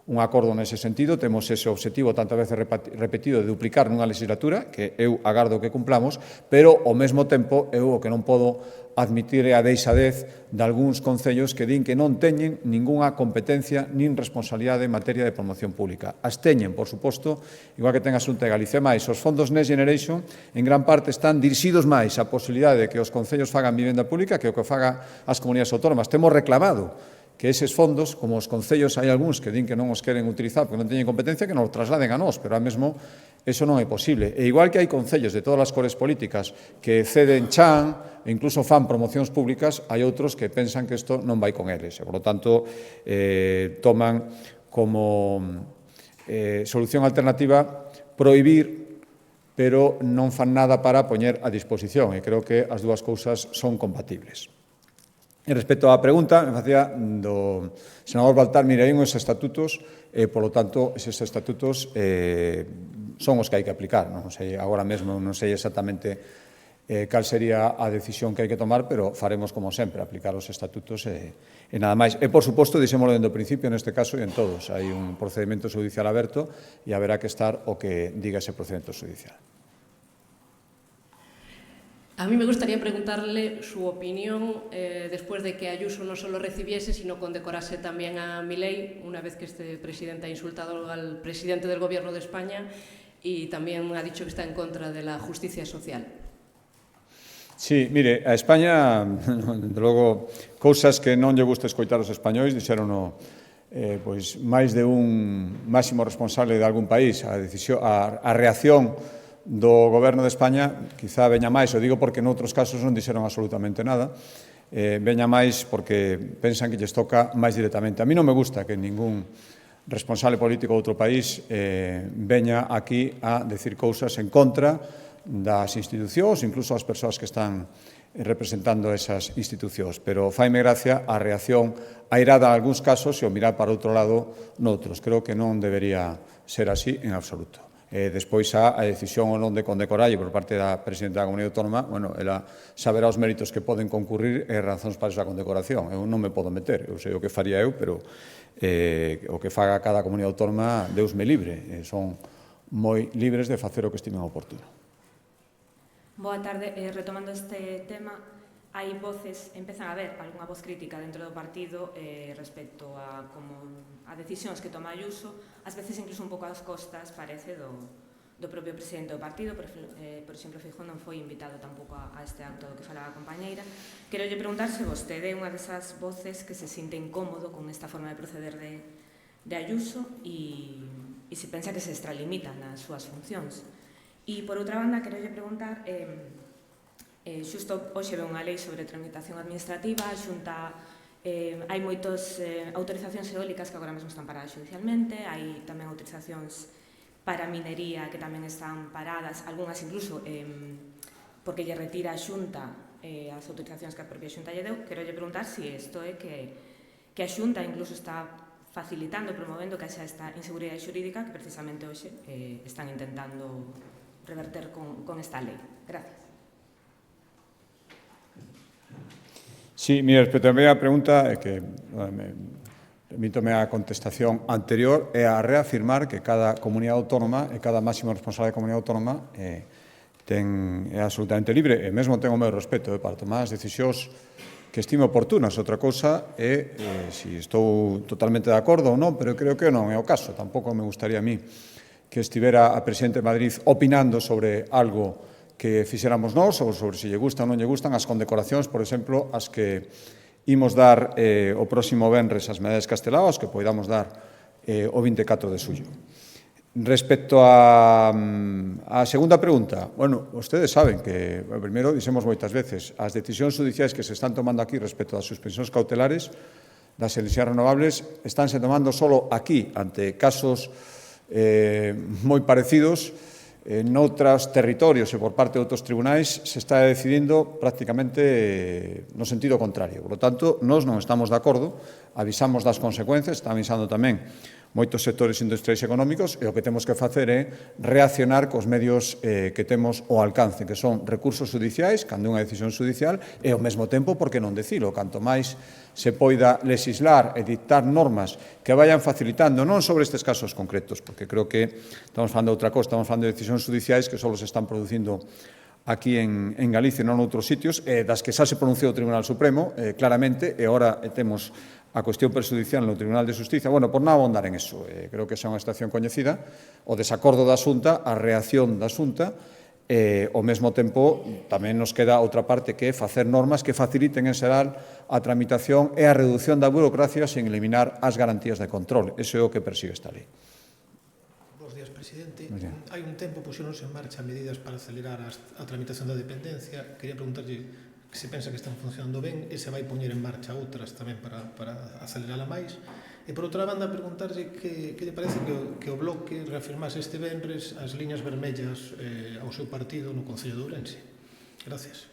un acordo nese sentido, temos ese obxectivo tantas veces repetido de duplicar nunha legislatura, que eu agardo que cumplamos, pero ao mesmo tempo eu o que non podo admitir é a deixadez de algúns concellos que din que non teñen ningunha competencia nin responsabilidade en materia de promoción pública. As teñen, por suposto, igual que ten a Xunta de Galicia, máis os fondos Next Generation en gran parte están dirixidos máis á posibilidade de que os concellos fagan vivenda pública que o que faga as comunidades autónomas. Temos reclamado que eses fondos, como os concellos hai algúns que din que non os queren utilizar porque non teñen competencia, que nos trasladen a nós, pero a mesmo eso non é posible. E igual que hai concellos de todas as cores políticas que ceden chan e incluso fan promocións públicas, hai outros que pensan que isto non vai con eles. E, por lo tanto, toman como solución alternativa prohibir, pero non fan nada para poñer a disposición. E creo que as dúas cousas son compatibles. E respecto á pregunta, me facía do senador Baltar, mire, hai uns estatutos e, polo tanto, eses estatutos son os que hai que aplicar. Non sei, agora mesmo non sei exactamente cal sería a decisión que hai que tomar, pero faremos, como sempre, aplicar os estatutos e nada máis. E, por suposto, dixémolo dende o principio, neste caso e en todos. Hai un procedimento judicial aberto e haberá que estar o que diga ese procedimento judicial. A mí me gustaría preguntarle su opinión después de que Ayuso no solo recibiese, sino condecorase también a Milei, una vez que este presidente ha insultado al presidente del Gobierno de España y también ha dicho que está en contra de la justicia social. Sí, mire, a España, de logo, cousas que non lle gusta escoitar os españois, dixeron pois, máis de un máximo responsable de algún país, a reacción do Goberno de España, quizá veña máis, o digo porque noutros casos non dixeron absolutamente nada, veña máis porque pensan que lles toca máis directamente. A mí non me gusta que ningún responsable político de outro país veña aquí a decir cousas en contra das institucións, incluso as persoas que están representando esas institucións. Pero faime gracia a reacción airada en algúns casos e o mirar para outro lado noutros. Creo que non debería ser así en absoluto. Despois a decisión ou non de condecoralle por parte da Presidenta da Comunidade Autónoma, bueno, ela saberá os méritos que poden concurrir e razóns para esa condecoración. Eu non me podo meter, eu sei o que faría eu, pero o que faga cada Comunidade Autónoma, Deus me libre. Son moi libres de facer o que estimen oportuno. Boa tarde. Retomando este tema, hai voces, empezan a haber algunha voz crítica dentro do partido respecto a decisións que toma Ayuso, ás veces incluso un pouco ás costas, parece, do propio presidente do partido. Por exemplo, Feijóo non foi invitado tampouco a este acto do que falaba a compañeira. Quero lle preguntar se vostede é unha desas voces que se sinte incómodo con esta forma de proceder de Ayuso e se pensa que se extralimita nas súas funcións. E, por outra banda, quero lle preguntar... xusto hoxe ve unha lei sobre tramitación administrativa, a Xunta hai moitas autorizacións eólicas que agora mesmo están paradas judicialmente, hai tamén autorizacións para minería que tamén están paradas, algunhas incluso porque lle retira a Xunta as autorizacións que a propia Xunta lle deu. Quero lle preguntar se isto é que a Xunta incluso está facilitando, promovendo que haxa esta inseguridade xurídica que precisamente hoxe están intentando reverter con esta lei. Gracias. Sí, mira, respecto a primeira pregunta, que permítome a contestación anterior, é a reafirmar que cada comunidade autónoma e cada máximo responsable de comunidade autónoma é absolutamente libre, e mesmo ten o meu respeto para tomar as decisións que estime oportunas. Outra cousa é se estou totalmente de acordo ou non, pero creo que non é o caso. Tampouco me gustaría a mí que estivera a presidente de Madrid opinando sobre algo que fixéramos nós, ou sobre se lle gustan ou non lle gustan as condecoracións, por exemplo, as que imos dar o próximo venres as medallas Castelao, as que poidamos dar o 24 de xullo. Respecto a segunda pregunta, bueno, ustedes saben que, primeiro, dixemos moitas veces, as decisións judiciais que se están tomando aquí respecto das suspensións cautelares das enerxías renovables estánse tomando solo aquí, ante casos moi parecidos. Noutros territorios e por parte de outros tribunais se está decidindo prácticamente no sentido contrario. Por lo tanto, nós non estamos de acordo, avisamos das consecuencias, está avisando tamén moitos sectores industriais e económicos, e o que temos que facer é reaccionar cos medios que temos ao alcance, que son recursos judiciais, cando unha decisión judicial, e ao mesmo tempo, por que non decilo, canto máis se poida legislar e dictar normas que vayan facilitando, non sobre estes casos concretos, porque creo que estamos falando de outra cosa, estamos falando de decisións judiciais que só se están producindo aquí en Galicia e non en outros sitios, das que xa se pronunciou o Tribunal Supremo, claramente, e agora temos a cuestión prexudicial no Tribunal de Xustiza. Bueno, por non abondar en eso, creo que esa é unha situación coñecida, o desacordo da Xunta, a reacción da Xunta, ao mesmo tempo tamén nos queda outra parte que é facer normas que faciliten en xeral a tramitación e a reducción da burocracia sen eliminar as garantías de control. Eso é o que persigue esta lei. Bos días, presidente. Hai un tempo puxéronse en marcha medidas para acelerar a tramitación da dependencia. Quería preguntarlle se pensa que están funcionando ben e se vai poñer en marcha outras tamén para acelerala máis. E, por outra banda, preguntarlle que lle parece que o Bloque reafirmase este venres as liñas vermellas ao seu partido no Concello de Ourense. Gracias.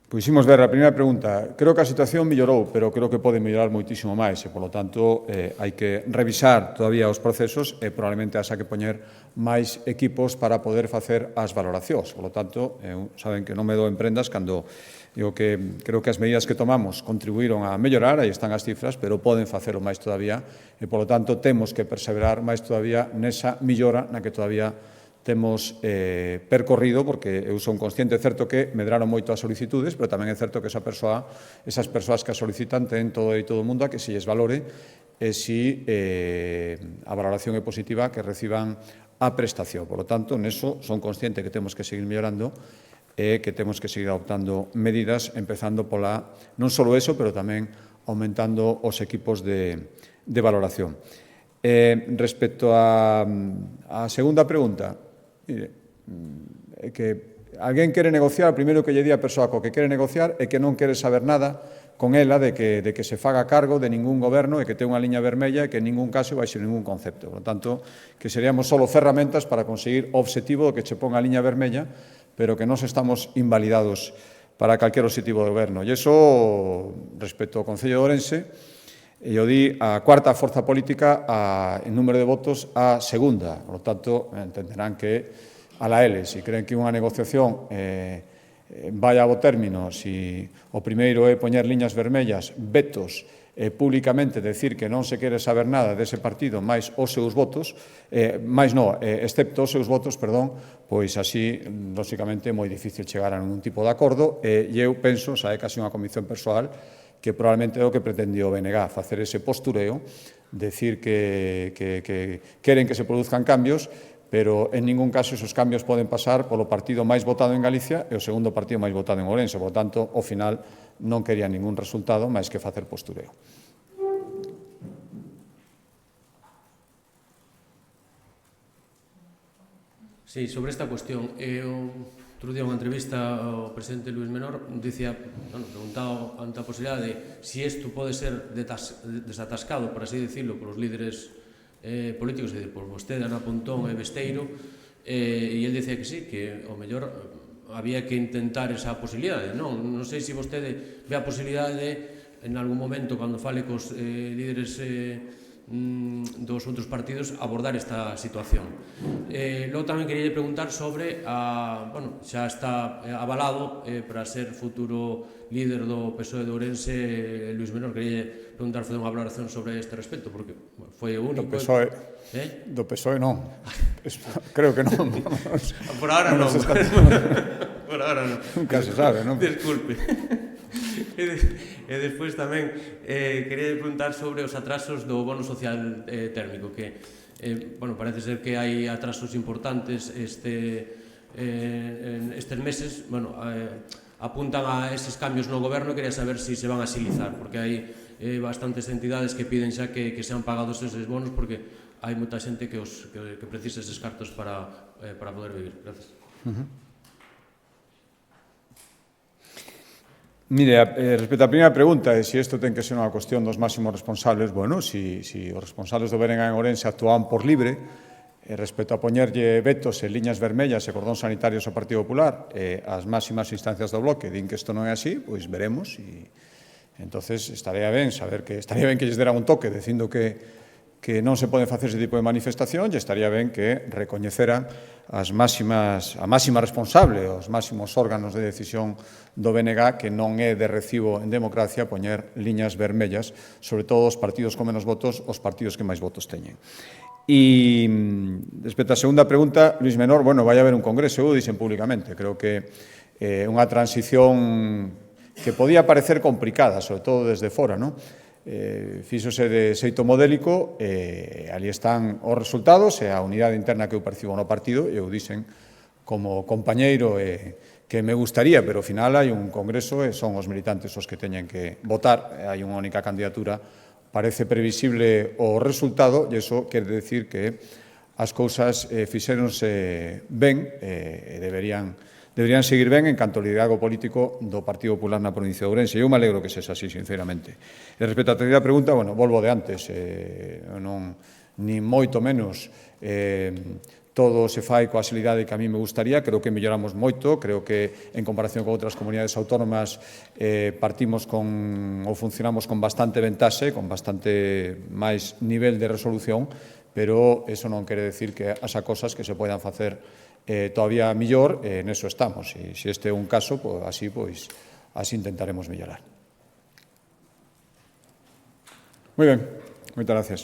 Pois imos ver a primeira pregunta. Creo que a situación mellorou, pero creo que pode mellorar moitísimo máis e, polo tanto, hai que revisar todavía os procesos e probablemente haxa que poñer máis equipos para poder facer as valoracións. Polo tanto, saben que non me dou en prendas cando digo que creo que as medidas que tomamos contribuíron a mellorar, aí están as cifras, pero poden facelo máis todavía e, polo tanto, temos que perseverar máis todavía nesa millora na que todavía temos percorrido, porque eu son consciente, é certo que medraron moito as solicitudes, pero tamén é certo que esas persoas que as solicitan ten todo o dereito do mundo a que se lles valore e se a valoración é positiva que reciban a prestación. Por lo tanto, neso son consciente que temos que seguir mellorando e que temos que seguir adoptando medidas, empezando pola, non só eso, pero tamén aumentando os equipos de valoración. Respecto a segunda pregunta, é que alguén quere negociar, o primeiro que lle di a persoa co que quere negociar é que non quere saber nada con ela de que se faga cargo de ningún goberno e que ten unha liña vermella e que en ningún caso vai ser ningún concepto. Por lo tanto, que seríamos só ferramentas para conseguir o objetivo de que che ponga a liña vermella, pero que non estamos invalidados para calquer objetivo de goberno. E iso, respecto ao Concello de Ourense, e o di a cuarta forza política en número de votos a segunda. Por lo tanto, entenderán que a la L, se creen que unha negociación vai a bo término, se o primeiro é poñer liñas vermellas, vetos, públicamente decir que non se quere saber nada dese partido máis os seus votos, excepto os seus votos, pois así, lóxicamente, é moi difícil chegar a ningún tipo de acordo e eu penso, xa é casi unha convicción persoal, que probablemente é o que pretendió o BNG, facer ese postureo, decir que queren que se produzcan cambios, pero en ningún caso esos cambios poden pasar polo partido máis votado en Galicia e o segundo partido máis votado en Ourense. Por tanto, ao final, non quería ningún resultado máis que facer postureo. Sí, sobre esta cuestión, outro día unha entrevista ao presidente Luis Menor preguntado ante a posibilidade de si isto pode ser desatascado, por así decirlo, polos líderes políticos, é dicir, por vostede, Ana Pontón e Besteiro, e ele dicía que sí, que ao mellor había que intentar esa posibilidade. Non sei se vostede ve a posibilidade de, en algún momento, cando fale cos líderes dos outros partidos, abordar esta situación. Logo tamén queria preguntar sobre xa está avalado para ser futuro líder do PSOE de Ourense Luís Menor. Queria preguntar, fazer unha valoración sobre este respecto, porque foi o único... Do PSOE non. Creo que non. Por ahora non. Por ahora non. Nunca se sabe, non? Disculpe. E despois tamén queria preguntar sobre os atrasos do bono social térmico, que parece ser que hai atrasos importantes estes meses, apuntan a eses cambios no goberno. Queria saber se se van a agilizar, porque hai bastantes entidades que piden xa que sean pagados eses bonos, porque hai moita xente que precisa eses cartos para poder vivir. Gracias. Mire, respecto á primeira pregunta, se isto ten que ser unha cuestión dos máximos responsables, se os responsables do BNG en Ourense actuaban por libre, respecto a poñerlle vetos e liñas vermellas e cordóns sanitarios ao Partido Popular, as máximas instancias do bloque din que isto non é así, pois veremos, e entonces estaría ben que lles deran un toque dicindo que non se pode facer ese tipo de manifestación, e estaría ben que recoñeceran a máxima responsable, os máximos órganos de decisión do BNG, que non é de recibo en democracia poñer liñas vermellas, sobre todo os partidos con menos votos, os partidos que máis votos teñen. E respecto á segunda pregunta, Luís Menor, vai haber un congreso, eu dixen públicamente, creo que unha transición que podía parecer complicada, sobre todo desde fora, non? Fíxose de xeito modélico, ali están os resultados e a unidade interna que eu percibo no partido, e eu dixen como compañeiro que me gustaría, pero ao final hai un congreso e son os militantes os que teñen que votar, hai unha única candidatura, parece previsible o resultado, e iso quere decir que as cousas fixéronse ben e deberían seguir ben en canto ao liderazgo político do Partido Popular na provincia de Ourense. Eu me alegro que sexa así, sinceramente. E respecto á terceira pregunta, volvo de antes, ni moito menos todo se fai coa axilidade que a mí me gustaría, creo que melloramos moito, creo que en comparación con outras comunidades autónomas partimos ou funcionamos con bastante ventaxe, con bastante máis nivel de resolución, pero eso non quere decir que haxa cosas que se poidan facer todavía mellor, neso estamos. E se este é un caso, así intentaremos mellorar. Moi ben, moitas gracias.